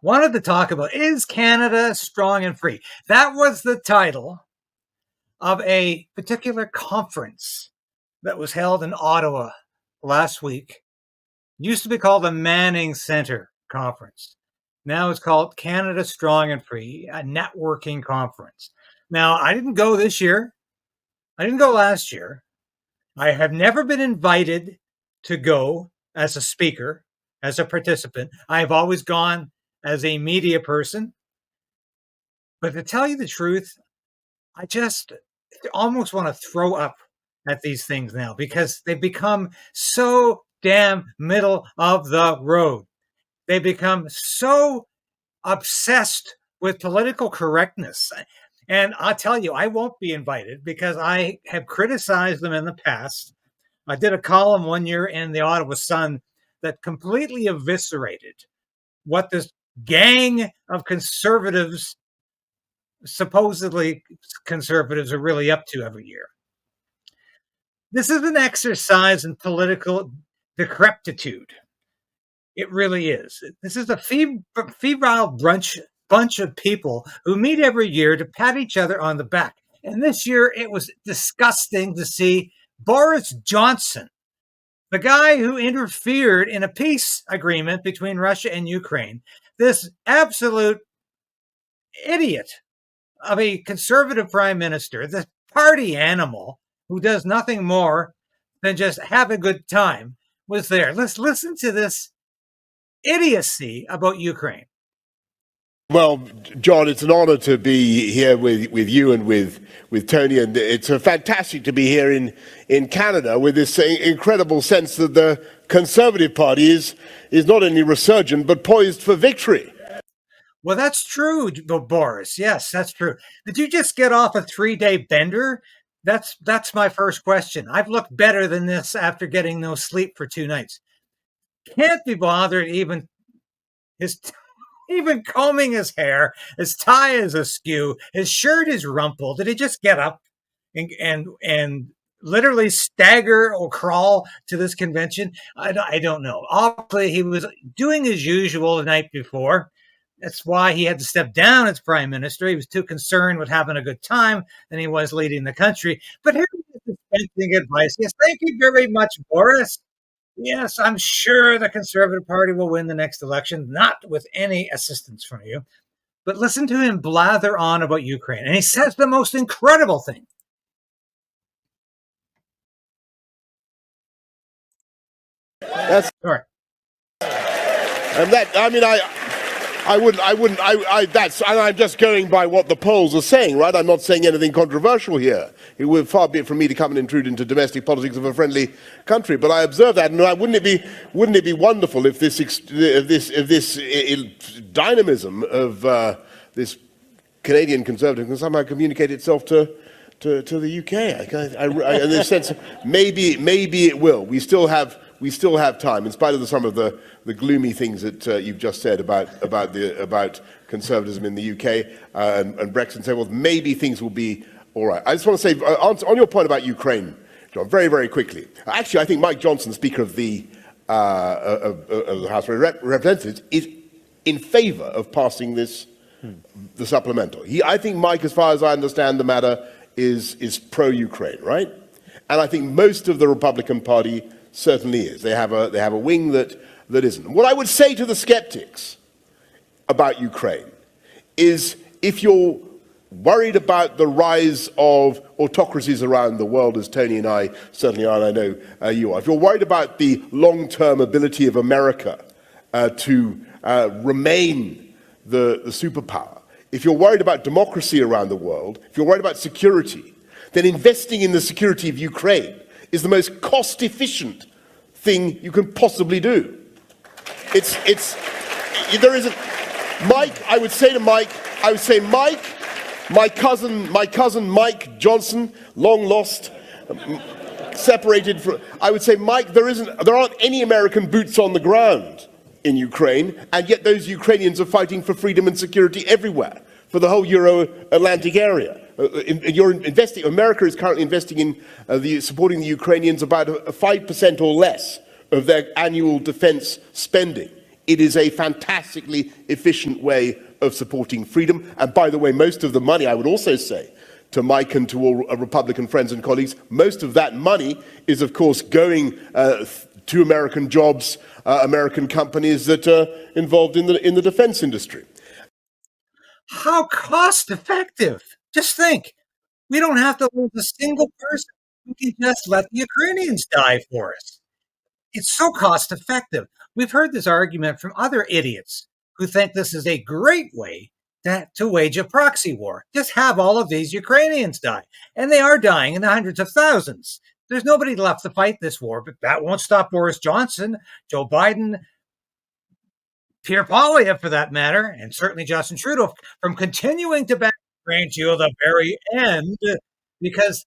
wanted to talk about, is Canada strong and free? That was the title of a particular conference that was held in Ottawa last week. Used to be called the Manning Center Conference. Now it's called Canada Strong and Free, a networking conference. Now, I didn't go this year. I didn't go last year. I have never been invited to go as a speaker, as a participant. I have always gone as a media person. But to tell you the truth, I just almost want to throw up at these things now because they've become so damn middle of the road. They become so obsessed with political correctness. And I'll tell you, I won't be invited because I have criticized them in the past. I did a column one year in the Ottawa Sun that completely eviscerated what this gang of conservatives, supposedly conservatives, are really up to every year. This is an exercise in political decrepitude. It really is. This is a febrile bunch of people who meet every year to pat each other on the back. And this year, it was disgusting to see Boris Johnson, the guy who interfered in a peace agreement between Russia and Ukraine, this absolute idiot of a conservative prime minister, this party animal who does nothing more than just have a good time, was there. Let's listen to this idiocy about Ukraine. Well, John, it's an honor to be here with you and with Tony, and it's fantastic to be here in Canada with this incredible sense that the Conservative Party is not only resurgent but poised for victory. Well, that's true, Boris. Yes, that's true. Did you just get off a 3-day bender? That's my first question. I've looked better than this after getting no sleep for 2 nights. Can't be bothered even combing his hair. His tie is askew. His shirt is rumpled. Did he just get up and literally stagger or crawl to this convention? I don't know. Obviously, he was doing his usual the night before. That's why he had to step down as prime minister. He was too concerned with having a good time than he was leading the country. But here he is dispensing advice. Yes, thank you very much, Boris. Yes, I'm sure the Conservative Party will win the next election, not with any assistance from you. But listen to him blather on about Ukraine. And he says the most incredible thing. That's right. And that, I mean, I'm just going by what the polls are saying, right? I'm not saying anything controversial here. It would far be it from me to come and intrude into domestic politics of a friendly country. But I observe that, and wouldn't it be wonderful if this dynamism of this Canadian Conservative can somehow communicate itself to the UK? In this sense, maybe it will. We still have time, in spite of some of the gloomy things that you've just said about conservatism in the UK and Brexit and so forth. Maybe things will be all right. I just want to say, on your point about Ukraine, John, very, very quickly. Actually, I think Mike Johnson, Speaker of the House of Representatives, is in favour of passing the supplemental. I think Mike, as far as I understand the matter, is pro-Ukraine, right? And I think most of the Republican Party certainly is. They have a wing that isn't. What I would say to the skeptics about Ukraine is, if you're worried about the rise of autocracies around the world, as Tony and I certainly are, and I know you are, if you're worried about the long-term ability of America to remain the superpower, if you're worried about democracy around the world, if you're worried about security, then investing in the security of Ukraine is the most cost-efficient thing you can possibly do. I would say, Mike, my cousin Mike Johnson, long lost, separated from, I would say, Mike, there aren't any American boots on the ground in Ukraine, and yet those Ukrainians are fighting for freedom and security everywhere, for the whole Euro-Atlantic area. America is currently investing in supporting the Ukrainians about 5% or less of their annual defense spending It is a fantastically efficient way of supporting freedom. And by the way, most of the money, I would also say, to Mike and to all Republican friends and colleagues, most of that money is, of course, going to American jobs, American companies that are involved in the defense industry. How cost effective. Just think, we don't have to lose a single person. We can just let the Ukrainians die for us. It's so cost effective. We've heard this argument from other idiots who think this is a great way to wage a proxy war. Just have all of these Ukrainians die. And they are dying in the hundreds of thousands. There's nobody left to fight this war, but that won't stop Boris Johnson, Joe Biden, Pierre Poilievre for that matter, and certainly Justin Trudeau from continuing to back Ukraine to the very end because,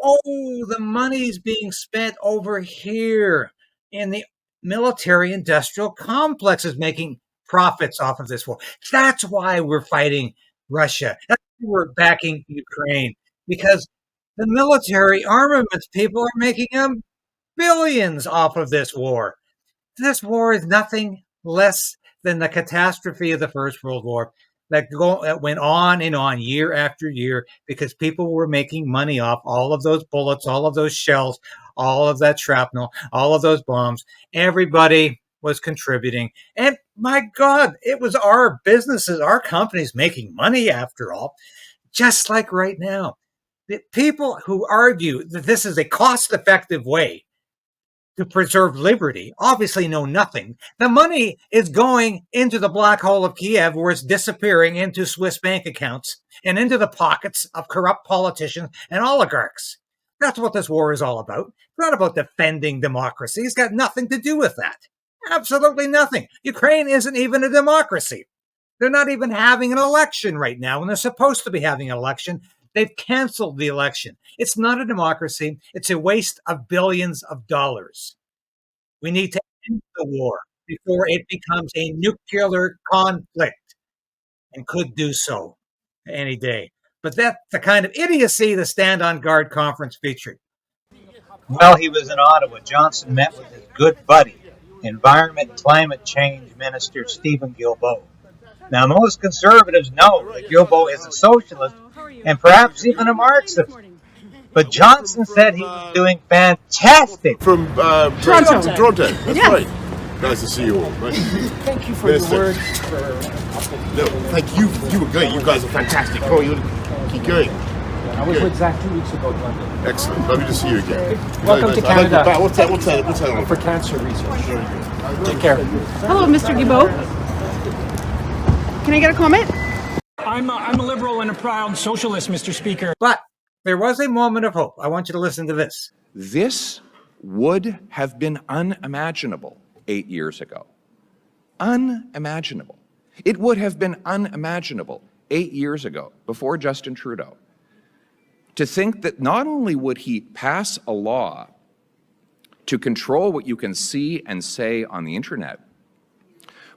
the money's being spent over here in the military industrial complexes making profits off of this war. That's why we're fighting Russia. That's why we're backing Ukraine, because the military armaments people are making billions off of this war. This war is nothing less than the catastrophe of the First World War that went on and on year after year because people were making money off all of those bullets, all of those shells, all of that shrapnel, all of those bombs. Everybody was contributing. And my God, it was our businesses, our companies making money after all, just like right now. The people who argue that this is a cost-effective way to preserve liberty obviously know nothing. The money is going into the black hole of Kiev where it's disappearing into Swiss bank accounts and into the pockets of corrupt politicians and oligarchs. That's what this war is all about. It's not about defending democracy. It's got nothing to do with that. Absolutely nothing. Ukraine isn't even a democracy. They're not even having an election right now when they're supposed to be having an election. They've canceled the election. It's not a democracy. It's a waste of billions of dollars. We need to end the war before it becomes a nuclear conflict, and could do so any day. But that's the kind of idiocy the Stand on Guard conference featured. While he was in Ottawa, Johnson met with his good buddy, Environment and Climate Change Minister Stephen Guilbeault. Now, most conservatives know that Guilbeault is a socialist and perhaps even a Marxist. But Johnson said he was doing fantastic. From Toronto. That's Yeah. right. Nice to see you all. Nice to see you. Thank you for Minister. your words. No, thank you. You were great. You guys are fantastic. Come on, you keep going. I was with Zach 2 weeks ago in London. Excellent. Lovely to see you again. Welcome to I like Canada. What's that? For cancer research. Take care. Hello, Mr. Guilbeault. Can I get a comment? I'm a liberal and a proud socialist, Mr. Speaker. But there was a moment of hope. I want you to listen to this. This would have been unimaginable 8 years ago. Unimaginable. It would have been unimaginable 8 years ago, before Justin Trudeau, to think that not only would he pass a law to control what you can see and say on the internet,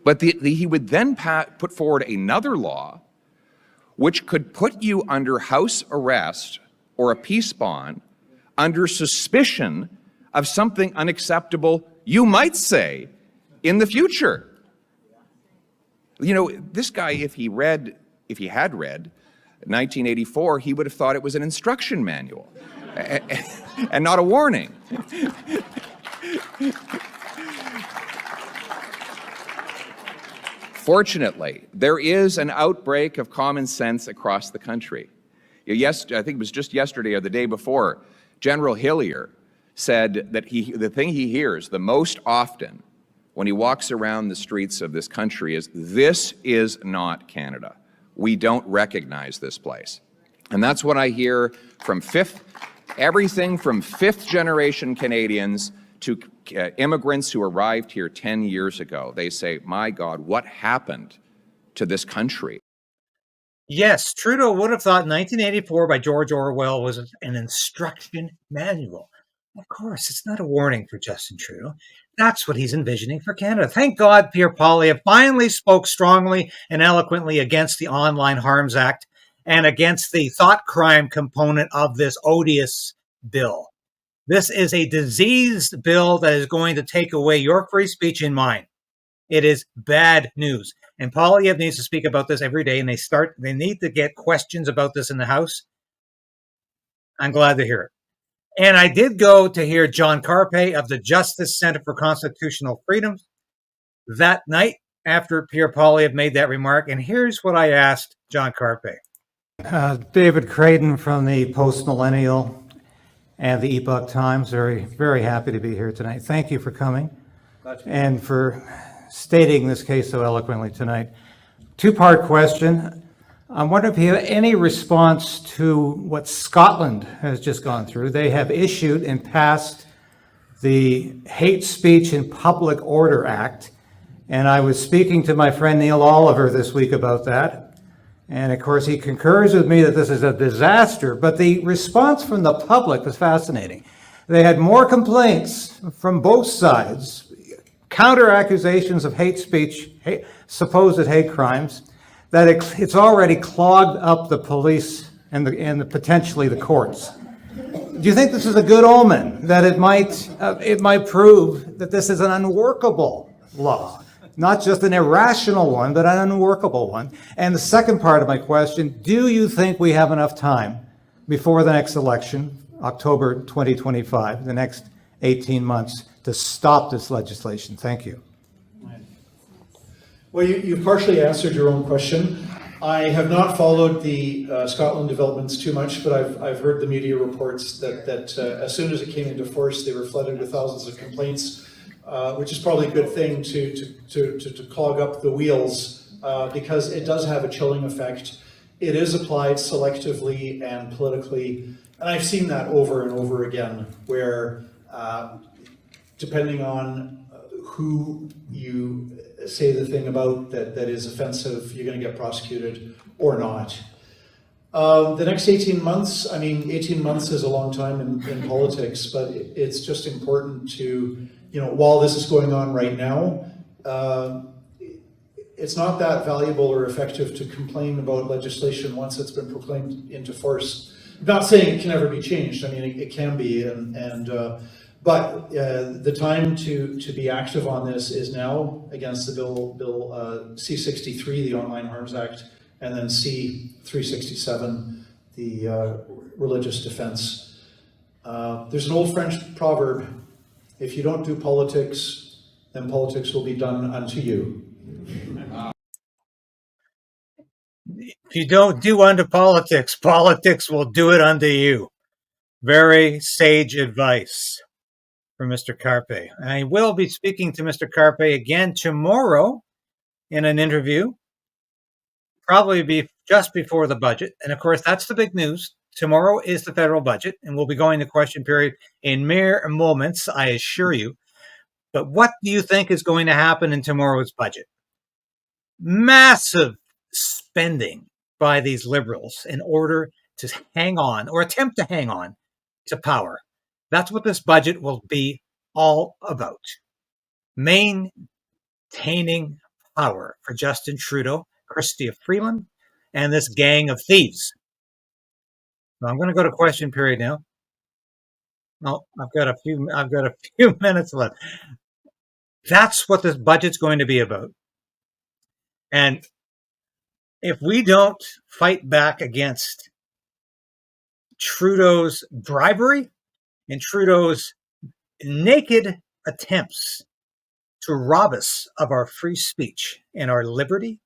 but he would then put forward another law which could put you under house arrest or a peace bond under suspicion of something unacceptable, you might say, in the future. You know, this guy, if he had read 1984, he would have thought it was an instruction manual and not a warning. Fortunately, there is an outbreak of common sense across the country. Yes, I think it was just yesterday or the day before, General Hillier said that the thing he hears the most often when he walks around the streets of this country is, "This is not Canada. We don't recognize this place." And that's what I hear from everything from fifth-generation Canadians to immigrants who arrived here 10 years ago. They say, my God, what happened to this country? Yes, Trudeau would have thought 1984 by George Orwell was an instruction manual. Of course, it's not a warning for Justin Trudeau. That's what he's envisioning for Canada. Thank God Pierre Poilievre finally spoke strongly and eloquently against the Online Harms Act and against the thought crime component of this odious bill. This is a diseased bill that is going to take away your free speech and mine. It is bad news. And Poilievre needs to speak about this every day, and they need to get questions about this in the House. I'm glad to hear it. And I did go to hear John Carpe of the Justice Center for Constitutional Freedoms that night after Pierre Poilievre made that remark. And here's what I asked John Carpe. David Crayden from the Post Millennial and the Epoch Times. Very, very happy to be here tonight. Thank you for coming and for stating this case so eloquently tonight. Two-part question. I wonder if you have any response to what Scotland has just gone through. They have issued and passed the Hate Speech and Public Order Act. And I was speaking to my friend Neil Oliver this week about that. And of course, he concurs with me that this is a disaster. But the response from the public was fascinating. They had more complaints from both sides, counter accusations of hate speech, supposed hate crimes, that it's already clogged up the police and potentially the courts. Do you think this is a good omen, that it might prove that this is an unworkable law, not just an irrational one, but an unworkable one? And the second part of my question, do you think we have enough time before the next election, October 2025, the next 18 months, to stop this legislation? Thank you. Well, you partially answered your own question. I have not followed the Scotland developments too much, but I've heard the media reports that as soon as it came into force, they were flooded with thousands of complaints, which is probably a good thing to clog up the wheels, because it does have a chilling effect. It is applied selectively and politically, and I've seen that over and over again, where depending on who you say the thing about that is offensive, you're going to get prosecuted or not. The next 18 months, 18 months is a long time in politics, but it's just important to, while this is going on right now, it's not that valuable or effective to complain about legislation once it's been proclaimed into force. I'm not saying it can never be changed. It can be, but the time to be active on this is now against the bill C-63, the Online Harms Act, and then C-367, the religious defense. There's an old French proverb: if you don't do politics, then politics will be done unto you. If you don't do unto politics, politics will do it unto you. Very sage advice from Mr. Carpe. I will be speaking to Mr. Carpe again tomorrow in an interview, probably be just before the budget. And of course, that's the big news. Tomorrow is the federal budget, and we'll be going to question period in mere moments, I assure you. But what do you think is going to happen in tomorrow's budget? Massive spending by these liberals in order to hang on, or attempt to hang on, to power. That's what this budget will be all about. Maintaining power for Justin Trudeau, Chrystia Freeland, and this gang of thieves. Now, I'm going to go to question period now. No, I've got a few minutes left. That's what this budget's going to be about. And if we don't fight back against Trudeau's bribery and Trudeau's naked attempts to rob us of our free speech and our liberty,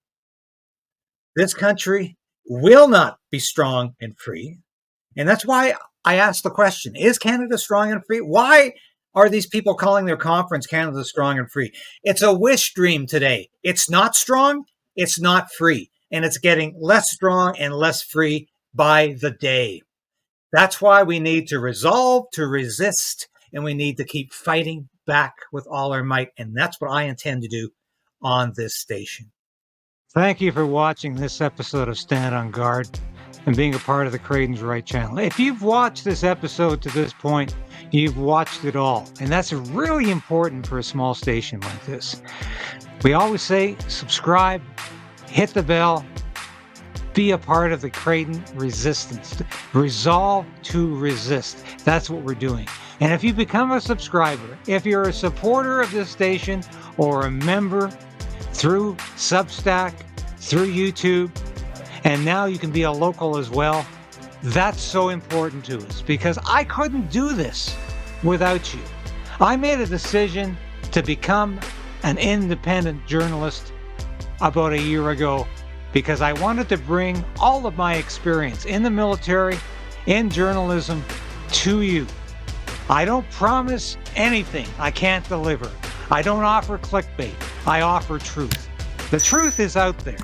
this country will not be strong and free. And that's why I asked the question, is Canada strong and free? Why are these people calling their conference Canada strong and free? It's a wish dream today. It's not strong, it's not free, and it's getting less strong and less free by the day. That's why we need to resolve to resist, and we need to keep fighting back with all our might. And that's what I intend to do on this station. Thank you for watching this episode of Stand on Guard and being a part of the KRAYDEN'S Right channel. If you've watched this episode to this point, you've watched it all. And that's really important for a small station like this. We always say subscribe, hit the bell, be a part of the KRAYDEN resistance. Resolve to resist. That's what we're doing. And if you become a subscriber, if you're a supporter of this station or a member through Substack, through YouTube, and now you can be a local as well. That's so important to us because I couldn't do this without you. I made a decision to become an independent journalist about a year ago because I wanted to bring all of my experience in the military, in journalism, to you. I don't promise anything I can't deliver. I don't offer clickbait. I offer truth. The truth is out there,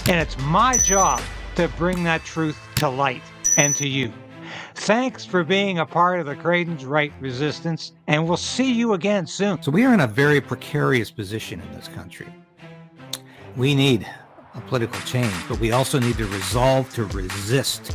and it's my job to bring that truth to light and to you. Thanks for being a part of the KRAYDEN'S Right Resistance, and we'll see you again soon. So we are in a very precarious position in this country. We need a political change, but we also need to resolve to resist